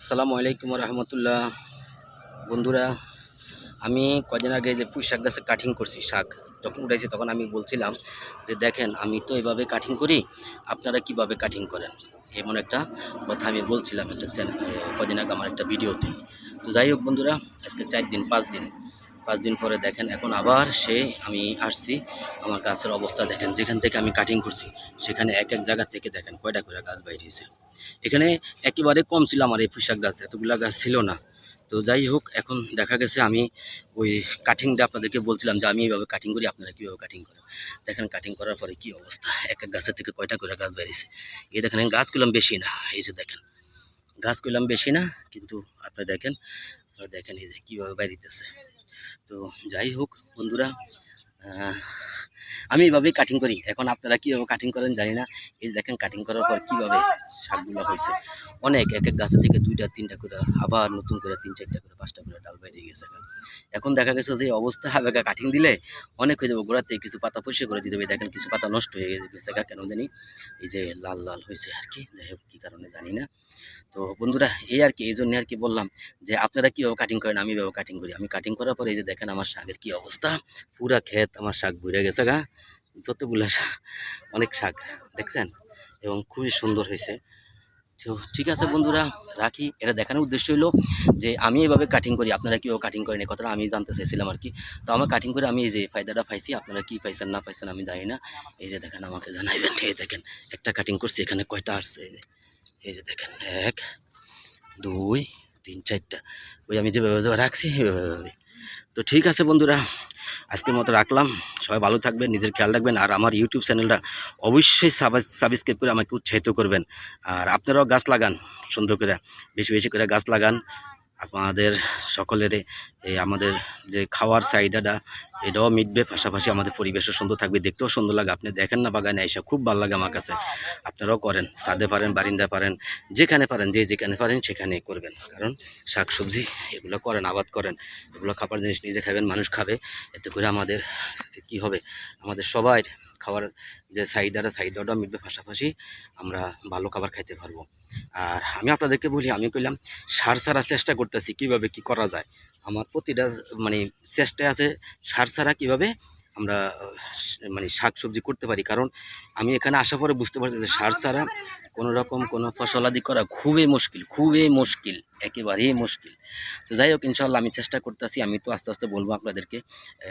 আসসালামু আলাইকুম রহমতুল্লাহ। বন্ধুরা, আমি কদিন আগে যে পুঁই শাক গাছে কাটিং করছি, শাক যখন উঠাইছি তখন আমি বলছিলাম যে দেখেন আমি তো এভাবে কাটিং করি, আপনারা কিভাবে কাটিং করেন, এমন একটা কথা আমি বলছিলাম একটা কদিন আগে আমার একটা ভিডিওতে। তো যাই হোক বন্ধুরা, আজকে 4 দিন 5 দিন 5 দিন পরে দেখেন এখন আবার আমি আসছি। আমার গাছের অবস্থা দেখেন, যেখান থেকে আমি কাটিং করছি সেখানে এক এক জায়গা থেকে দেখেন কয়টা করে গাছ বাইরেছে। এখানে একেবারে কম ছিল আমার এই পুঁই শাক গাছ, এতগুলা গাছ ছিল না। তো যাই হোক, এখন দেখা গেছে আমি ওই কাটিংটা আপনাদেরকে বলছিলাম যে আমি এইভাবে কাটিং করি, আপনারা কীভাবে কাটিং করেন। দেখেন কাটিং করার পরে কী অবস্থা, এক এক গাছের থেকে কয়টা করে গাছ বেরিয়েছে। এই দেখেন গাছ করলাম বেশি না, এই যে দেখেন গাছ করলাম বেশি না, কিন্তু আপনারা দেখেন এই যে কীভাবে বেরিতেছে। তো যাই হোক বন্ধুরা, আমি এইভাবেই কাটিং করি। এখন আপনারা কীভাবে কাটিং করেন জানি না। এই যে দেখেন কাটিং করার পর কীভাবে শাকগুলো হয়েছে, অনেক এক এক গাছে থেকে 2টা 3টা করে, আবার নতুন করে 3 4টা করে 5টা করে ডাল বাইরে গেছে। এখন দেখা গেছে যে অবস্থা হবে কাটিং দিলে অনেক হয়ে যাবে, গোড়াতে কিছু পাতা পরিষ্কার করে দিতে হবে। দেখেন কিছু পাতা নষ্ট হয়ে গেছে কেন জানি, এই যে লাল লাল হয়েছে আর কি, যাই হোক কী কারণে জানি না। তো বন্ধুরা এই আর কি, এই জন্য আর কি বললাম যে আপনারা কীভাবে কাটিং করেন, আমি এভাবে কাটিং করি। আমি কাটিং করার পরে এই যে দেখেন আমার শাকের কী অবস্থা, পুরা ক্ষেত আমার শাক ভরে গেছে যতগুলো শাক, অনেক শাক দেখছেন, এবং খুবই সুন্দর হয়েছে। তো ঠিক আছে বন্ধুরা, রাখি। এটা দেখানোর উদ্দেশ্য হলো যে আমি এভাবে কাটিং করি, আপনারা কীভাবে কাটিং করেন এই কথাটা আমি জানতে চাইছিলাম আর কি। তো আমার কাটিং করে আমি এই যে ফায়দাটা পাইছি, আপনারা কী পাইছেন না পাইছেন আমি জানি না। এই যে দেখেন আমাকে জানাইবেন। এই দেখেন একটা কাটিং করছি, এখানে কয়টা আসছে, এই যে দেখেন 1 2 3 4টা, ওই আমি যেভাবে রাখছি সেভাবে। তো ঠিক আছে বন্ধুরা, আজকের মতো রাখলাম। সবাই ভালো থাকবেন, নিজের খেয়াল রাখবেন, আর আমার ইউটিউব চ্যানেলটা অবশ্যই সাবস্ক্রাইব করে আমাকে উৎসাহিত করবেন। আর আপনারাও গাছ লাগান, সুন্দর করে বেশি বেশি করে গাছ লাগান। আপনাদের সকলের আমাদের যে খাওয়ার চাহিদাটা এটাও মিটবে, পাশাপাশি আমাদের পরিবেশও সুন্দর থাকবে, দেখতেও সুন্দর লাগে। আপনি দেখেন না বাগানে এসে, খুব ভালো লাগে আমার কাছে। আপনারাও করেন, ছাদে পারেন, বারিন্দায় পারেন, যেখানে পারেন, যেখানে পারেন সেখানে করবেন। কারণ শাকসবজি এগুলো করেন, আবাদ করেন, এগুলো খাবার জিনিস নিজে খাবেন, মানুষ খাবে। এতে করে আমাদের কি হবে, আমাদের সবাই খাওয়ার যে চাহিদাটাও মিটবে, পাশাপাশি আমরা ভালো খাবার খাইতে পারবো। আর আমি আপনাদেরকে বলি, আমি কইলাম সার ছাড়া চেষ্টা করতেছি কীভাবে কী করা যায়। আমার প্রতিটা মানে চেষ্টায় আছে সার ছাড়া কীভাবে আমরা মানে শাক সবজি করতে পারি। কারণ আমি এখানে আসার পরে বুঝতে পারছি যে সার ছাড়া কোনো রকম কোনো ফসলাদি করা খুবই মুশকিল, একেবারেই মুশকিল। তো যাই হোক, ইনশাল্লাহ আমি চেষ্টা করতেছি। আমি তো আস্তে আস্তে বলবো আপনাদেরকে।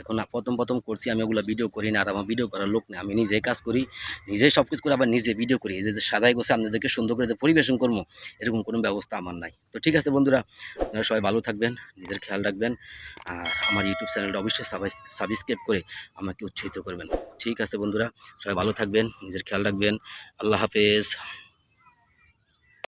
এখন প্রথম করছি, আমি ওগুলো ভিডিও করি না, আর আমার ভিডিও করার লোক নেই। আমি নিজেই কাজ করি, নিজেই সব কিছু করে, আবার নিজে ভিডিও করি। এই যে সাজাই গোছে আপনাদেরকে সুন্দর করে যে পরিবেশন করবো, এরকম কোনো ব্যবস্থা আমার নাই। তো ঠিক আছে বন্ধুরা, আপনারা সবাই ভালো থাকবেন, নিজের খেয়াল রাখবেন, আর আমার ইউটিউব চ্যানেলটা অবশ্যই সাবস্ক্রাইব করে আমাকে উৎসাহিত করবেন। ঠিক আছে বন্ধুরা, সবাই ভালো থাকবেন, নিজের খেয়াল রাখবেন। আল্লাহ হাফেজ।